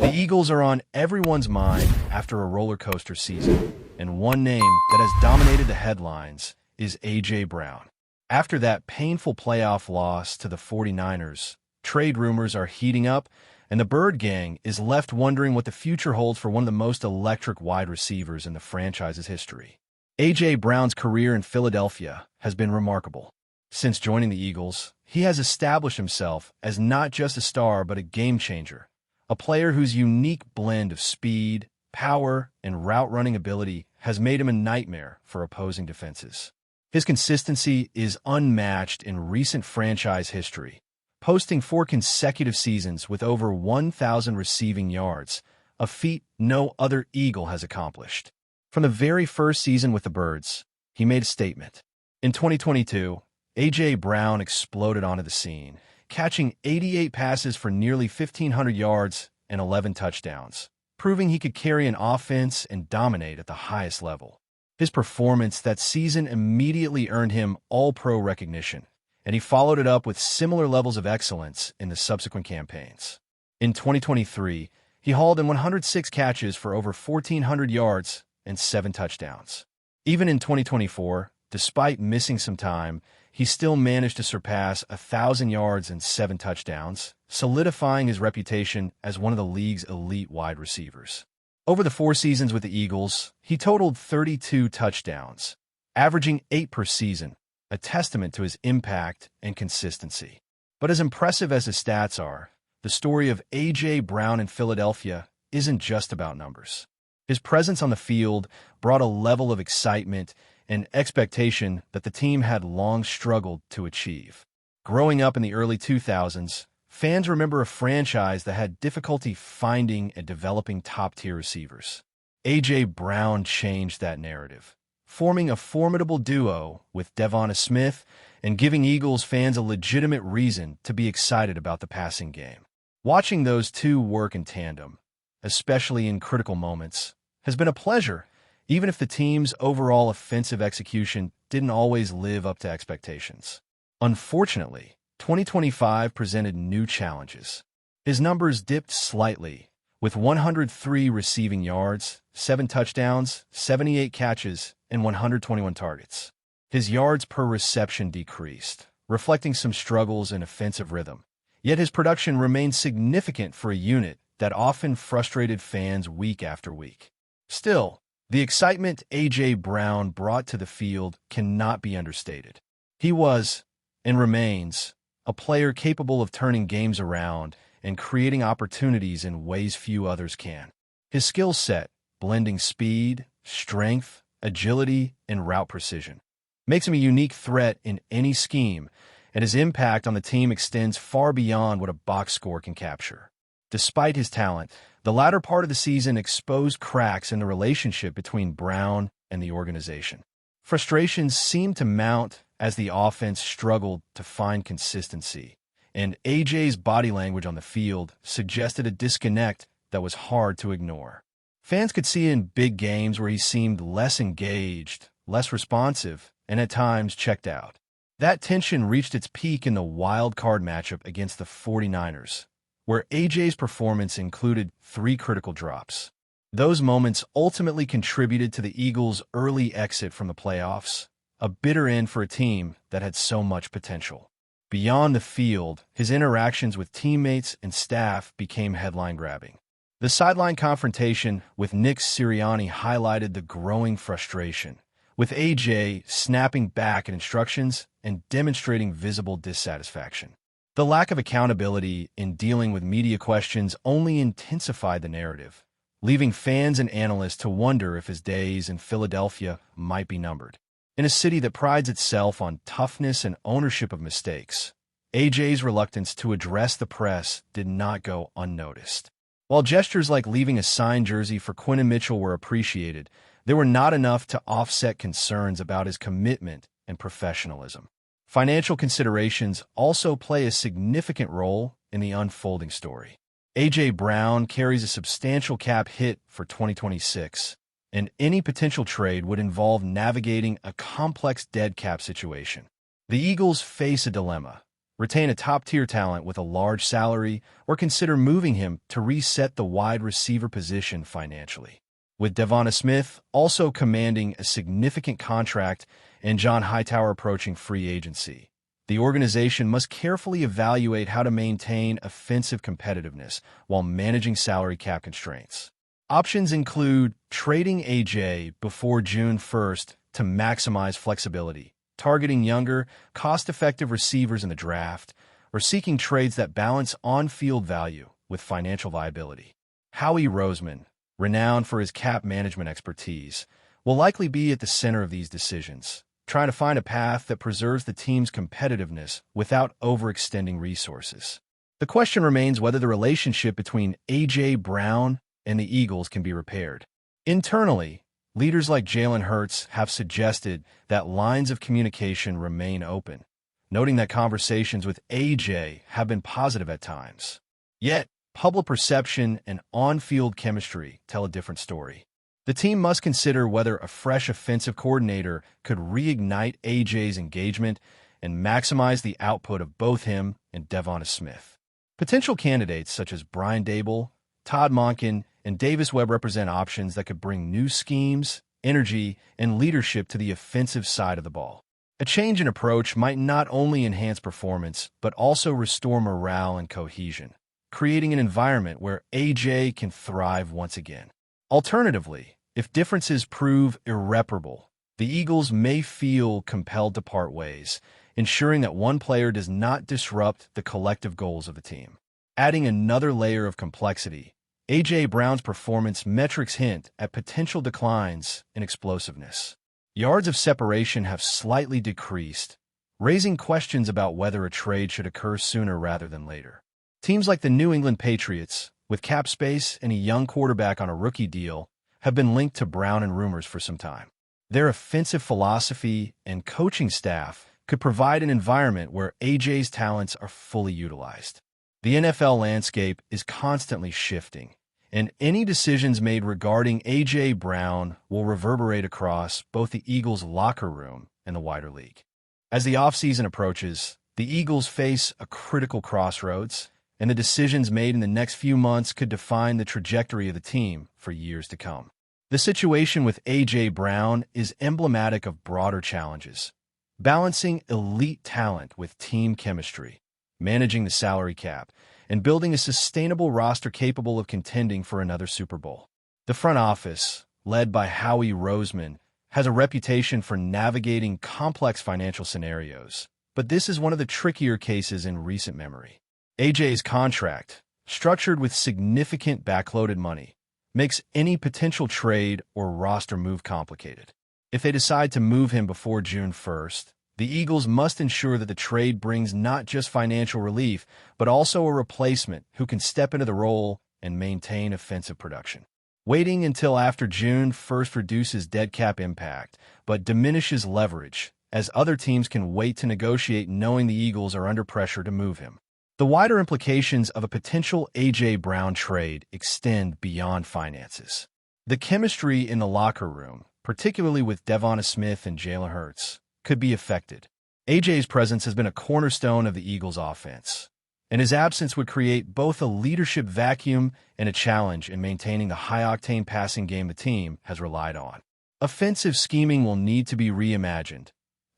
The Eagles are on everyone's mind after a roller coaster season, and one name that has dominated the headlines is A.J. Brown. After that painful playoff loss to the 49ers, trade rumors are heating up, and the Bird Gang is left wondering what the future holds for one of the most electric wide receivers in the franchise's history. A.J. Brown's career in Philadelphia has been remarkable. Since joining the Eagles, he has established himself as not just a star but a game-changer, a player whose unique blend of speed, power, and route-running ability has made him a nightmare for opposing defenses. His consistency is unmatched in recent franchise history, posting 4 consecutive seasons with over 1,000 receiving yards, a feat no other Eagle has accomplished. From the very first season with the Birds, he made a statement. In 2022, A.J. Brown exploded onto the scene, catching 88 passes for nearly 1,500 yards and 11 touchdowns, proving he could carry an offense and dominate at the highest level. His performance that season immediately earned him All-Pro recognition, and he followed it up with similar levels of excellence in the subsequent campaigns. In 2023, he hauled in 106 catches for over 1,400 yards and 7 touchdowns. Even in 2024, despite missing some time, he still managed to surpass 1,000 yards and 7 touchdowns, solidifying his reputation as one of the league's elite wide receivers. Over the 4 seasons with the Eagles, he totaled 32 touchdowns, averaging 8 per season, a testament to his impact and consistency. But as impressive as his stats are, the story of A.J. Brown in Philadelphia isn't just about numbers. His presence on the field brought a level of excitement and expectation that the team had long struggled to achieve. Growing up in the early 2000s, fans remember a franchise that had difficulty finding and developing top-tier receivers. A.J. Brown changed that narrative, forming a formidable duo with Devonta Smith and giving Eagles fans a legitimate reason to be excited about the passing game. Watching those two work in tandem, especially in critical moments, has been a pleasure, even if the team's overall offensive execution didn't always live up to expectations. Unfortunately, 2025 presented new challenges. His numbers dipped slightly, with 103 receiving yards, 7 touchdowns, 78 catches, and 121 targets. His yards per reception decreased, reflecting some struggles in offensive rhythm. Yet his production remained significant for a unit that often frustrated fans week after week. Still, the excitement A.J. Brown brought to the field cannot be understated. He was, and remains, a player capable of turning games around and creating opportunities in ways few others can. His skill set, blending speed, strength, agility, and route precision, makes him a unique threat in any scheme, and his impact on the team extends far beyond what a box score can capture. Despite his talent, the latter part of the season exposed cracks in the relationship between Brown and the organization. Frustrations seemed to mount as the offense struggled to find consistency, and A.J.'s body language on the field suggested a disconnect that was hard to ignore. Fans could see in big games where he seemed less engaged, less responsive, and at times checked out. That tension reached its peak in the wild card matchup against the 49ers, where A.J.'s performance included 3 critical drops. Those moments ultimately contributed to the Eagles' early exit from the playoffs, a bitter end for a team that had so much potential. Beyond the field, his interactions with teammates and staff became headline-grabbing. The sideline confrontation with Nick Sirianni highlighted the growing frustration, with A.J. snapping back at instructions and demonstrating visible dissatisfaction. The lack of accountability in dealing with media questions only intensified the narrative, leaving fans and analysts to wonder if his days in Philadelphia might be numbered. In a city that prides itself on toughness and ownership of mistakes, A.J.'s reluctance to address the press did not go unnoticed. While gestures like leaving a signed jersey for Quinton Mitchell were appreciated, they were not enough to offset concerns about his commitment and professionalism. Financial considerations also play a significant role in the unfolding story. A.J. Brown carries a substantial cap hit for 2026, and any potential trade would involve navigating a complex dead cap situation. The Eagles face a dilemma: retain a top-tier talent with a large salary, or consider moving him to reset the wide receiver position financially. With Devonta Smith also commanding a significant contract and John Hightower approaching free agency, the organization must carefully evaluate how to maintain offensive competitiveness while managing salary cap constraints. Options include trading AJ before June 1st to maximize flexibility, targeting younger, cost-effective receivers in the draft, or seeking trades that balance on-field value with financial viability. Howie Roseman, renowned for his cap management expertise, will likely be at the center of these decisions, trying to find a path that preserves the team's competitiveness without overextending resources. The question remains whether the relationship between A.J. Brown and the Eagles can be repaired. Internally, leaders like Jalen Hurts have suggested that lines of communication remain open, noting that conversations with A.J. have been positive at times. Yet, public perception and on-field chemistry tell a different story. The team must consider whether a fresh offensive coordinator could reignite A.J.'s engagement and maximize the output of both him and Devonta Smith. Potential candidates such as Brian Daboll, Todd Monken, and Davis Webb represent options that could bring new schemes, energy, and leadership to the offensive side of the ball. A change in approach might not only enhance performance, but also restore morale and cohesion, creating an environment where A.J. can thrive once again. Alternatively, if differences prove irreparable, the Eagles may feel compelled to part ways, ensuring that one player does not disrupt the collective goals of the team. Adding another layer of complexity, A.J. Brown's performance metrics hint at potential declines in explosiveness. Yards of separation have slightly decreased, raising questions about whether a trade should occur sooner rather than later. Teams like the New England Patriots, with cap space and a young quarterback on a rookie deal, have been linked to Brown in rumors for some time. Their offensive philosophy and coaching staff could provide an environment where A.J.'s talents are fully utilized. The NFL landscape is constantly shifting, and any decisions made regarding A.J. Brown will reverberate across both the Eagles' locker room and the wider league. As the offseason approaches, the Eagles face a critical crossroads, and the decisions made in the next few months could define the trajectory of the team for years to come. The situation with A.J. Brown is emblematic of broader challenges, balancing elite talent with team chemistry, managing the salary cap, and building a sustainable roster capable of contending for another Super Bowl. The front office, led by Howie Roseman, has a reputation for navigating complex financial scenarios, but this is one of the trickier cases in recent memory. A.J.'s contract, structured with significant backloaded money, makes any potential trade or roster move complicated. If they decide to move him before June 1st, the Eagles must ensure that the trade brings not just financial relief, but also a replacement who can step into the role and maintain offensive production. Waiting until after June 1st reduces dead cap impact, but diminishes leverage, as other teams can wait to negotiate knowing the Eagles are under pressure to move him. The wider implications of a potential A.J. Brown trade extend beyond finances. The chemistry in the locker room, particularly with Devonta Smith and Jalen Hurts, could be affected. A.J.'s presence has been a cornerstone of the Eagles' offense, and his absence would create both a leadership vacuum and a challenge in maintaining the high-octane passing game the team has relied on. Offensive scheming will need to be reimagined,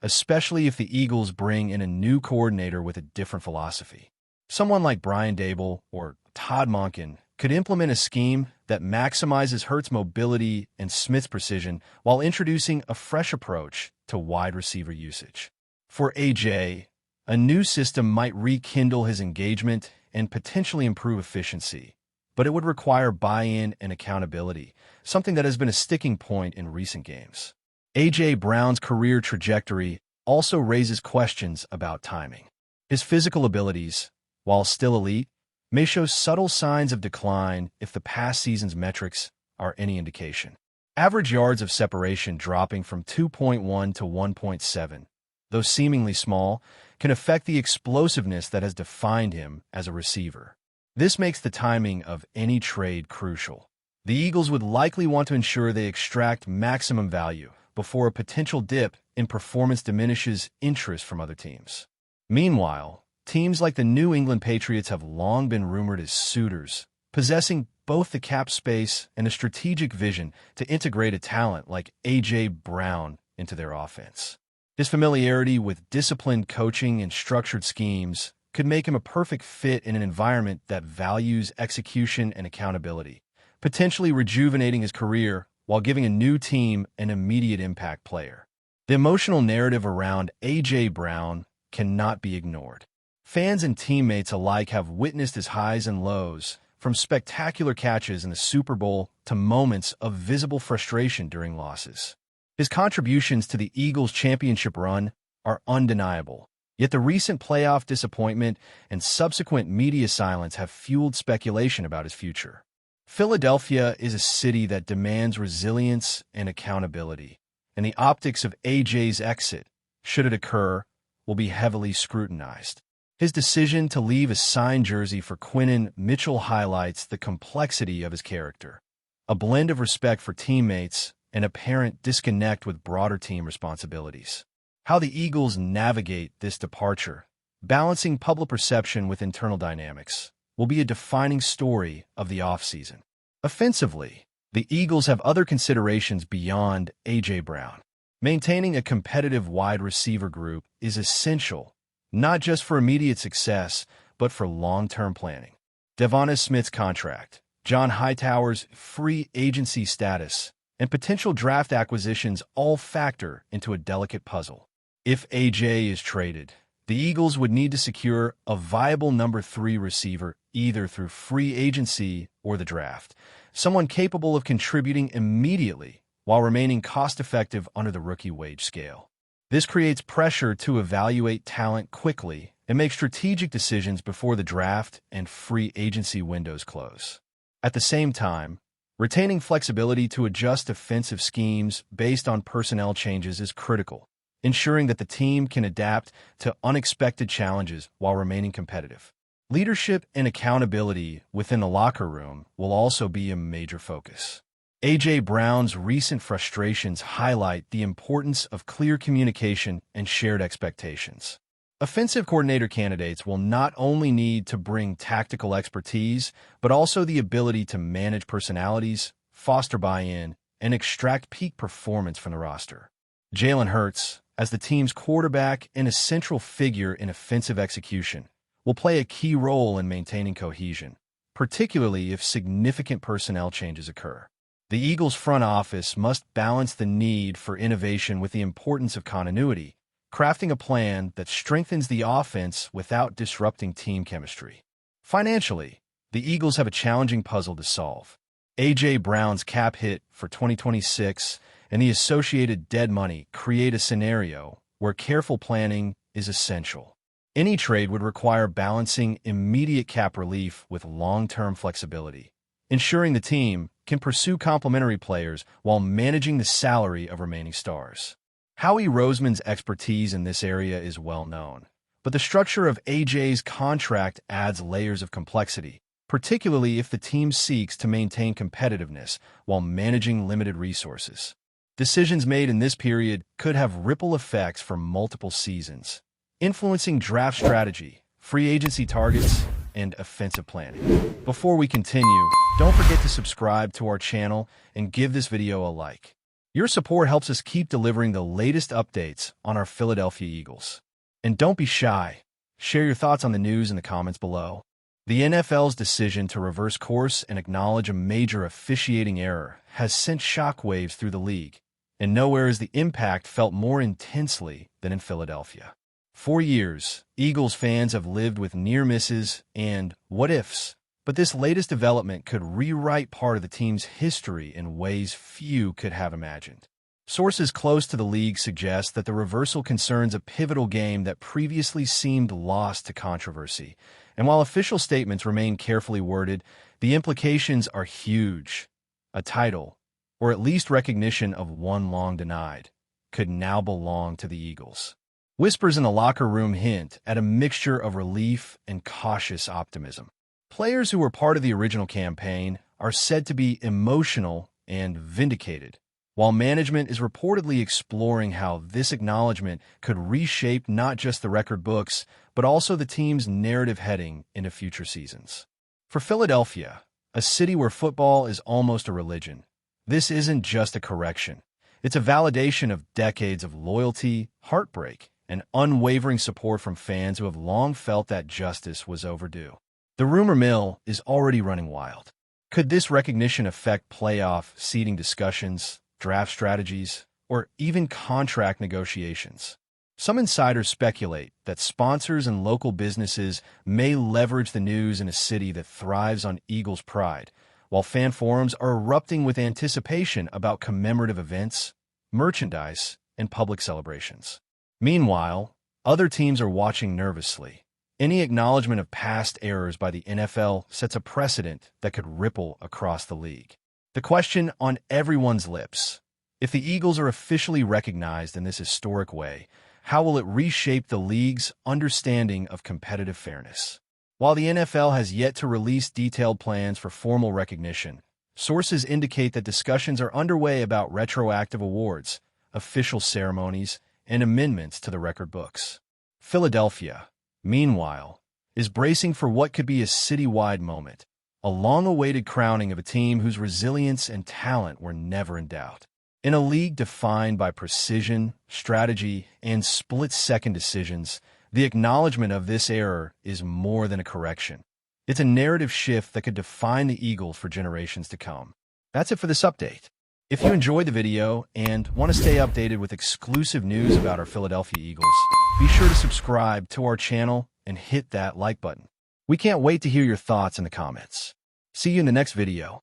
especially if the Eagles bring in a new coordinator with a different philosophy. Someone like Brian Daboll or Todd Monken could implement a scheme that maximizes Hurts' mobility and Smith's precision while introducing a fresh approach to wide receiver usage. For A.J., a new system might rekindle his engagement and potentially improve efficiency, but it would require buy-in and accountability, something that has been a sticking point in recent games. A.J. Brown's career trajectory also raises questions about timing. His physical abilities, while still elite, may show subtle signs of decline if the past season's metrics are any indication. Average yards of separation dropping from 2.1 to 1.7, though seemingly small, can affect the explosiveness that has defined him as a receiver. This makes the timing of any trade crucial. The Eagles would likely want to ensure they extract maximum value before a potential dip in performance diminishes interest from other teams. Meanwhile, teams like the New England Patriots have long been rumored as suitors, possessing both the cap space and a strategic vision to integrate a talent like A.J. Brown into their offense. His familiarity with disciplined coaching and structured schemes could make him a perfect fit in an environment that values execution and accountability, potentially rejuvenating his career while giving a new team an immediate impact player. The emotional narrative around A.J. Brown cannot be ignored. Fans and teammates alike have witnessed his highs and lows, from spectacular catches in the Super Bowl to moments of visible frustration during losses. His contributions to the Eagles' championship run are undeniable, yet the recent playoff disappointment and subsequent media silence have fueled speculation about his future. Philadelphia is a city that demands resilience and accountability, and the optics of AJ's exit, should it occur, will be heavily scrutinized. His decision to leave a signed jersey for Quinton Mitchell highlights the complexity of his character, a blend of respect for teammates and apparent disconnect with broader team responsibilities. How the Eagles navigate this departure, balancing public perception with internal dynamics, will be a defining story of the offseason. Offensively, the Eagles have other considerations beyond A.J. Brown. Maintaining a competitive wide receiver group is essential, not just for immediate success, but for long-term planning. Devonta Smith's contract, John Hightower's free agency status, and potential draft acquisitions all factor into a delicate puzzle. If A.J. is traded, the Eagles would need to secure a viable number 3 receiver either through free agency or the draft, someone capable of contributing immediately while remaining cost-effective under the rookie wage scale. This creates pressure to evaluate talent quickly and make strategic decisions before the draft and free agency windows close. At the same time, retaining flexibility to adjust offensive schemes based on personnel changes is critical, ensuring that the team can adapt to unexpected challenges while remaining competitive. Leadership and accountability within the locker room will also be a major focus. A.J. Brown's recent frustrations highlight the importance of clear communication and shared expectations. Offensive coordinator candidates will not only need to bring tactical expertise, but also the ability to manage personalities, foster buy-in, and extract peak performance from the roster. Jalen Hurts, as the team's quarterback and a central figure in offensive execution, will play a key role in maintaining cohesion, particularly if significant personnel changes occur. The Eagles' front office must balance the need for innovation with the importance of continuity, crafting a plan that strengthens the offense without disrupting team chemistry. Financially, the Eagles have a challenging puzzle to solve. A.J. Brown's cap hit for 2026 and the associated dead money create a scenario where careful planning is essential. Any trade would require balancing immediate cap relief with long-term flexibility, ensuring the team can pursue complementary players while managing the salary of remaining stars. Howie Roseman's expertise in this area is well known, but the structure of AJ's contract adds layers of complexity, particularly if the team seeks to maintain competitiveness while managing limited resources. Decisions made in this period could have ripple effects for multiple seasons, influencing draft strategy, free agency targets, and offensive planning. Before we continue, don't forget to subscribe to our channel and give this video a like. Your support helps us keep delivering the latest updates on our Philadelphia Eagles. And don't be shy. Share your thoughts on the news in the comments below. The NFL's decision to reverse course and acknowledge a major officiating error has sent shockwaves through the league, and nowhere is the impact felt more intensely than in Philadelphia. For years, Eagles fans have lived with near misses and what-ifs, but this latest development could rewrite part of the team's history in ways few could have imagined. Sources close to the league suggest that the reversal concerns a pivotal game that previously seemed lost to controversy, and while official statements remain carefully worded, the implications are huge. A title, or at least recognition of one long denied, could now belong to the Eagles. Whispers in the locker room hint at a mixture of relief and cautious optimism. Players who were part of the original campaign are said to be emotional and vindicated, while management is reportedly exploring how this acknowledgement could reshape not just the record books, but also the team's narrative heading into future seasons. For Philadelphia, a city where football is almost a religion, this isn't just a correction. It's a validation of decades of loyalty, heartbreak, and unwavering support from fans who have long felt that justice was overdue. The rumor mill is already running wild. Could this recognition affect playoff seeding discussions, draft strategies, or even contract negotiations? Some insiders speculate that sponsors and local businesses may leverage the news in a city that thrives on Eagles' pride, while fan forums are erupting with anticipation about commemorative events, merchandise, and public celebrations. Meanwhile, other teams are watching nervously. Any acknowledgement of past errors by the NFL sets a precedent that could ripple across the league. The question on everyone's lips: if the Eagles are officially recognized in this historic way, how will it reshape the league's understanding of competitive fairness? While the NFL has yet to release detailed plans for formal recognition, sources indicate that discussions are underway about retroactive awards, official ceremonies, and amendments to the record books. Philadelphia, meanwhile, is bracing for what could be a citywide moment, a long-awaited crowning of a team whose resilience and talent were never in doubt. In a league defined by precision, strategy, and split-second decisions, the acknowledgement of this error is more than a correction. It's a narrative shift that could define the Eagles for generations to come. That's it for this update. If you enjoyed the video and want to stay updated with exclusive news about our Philadelphia Eagles, be sure to subscribe to our channel and hit that like button. We can't wait to hear your thoughts in the comments. See you in the next video.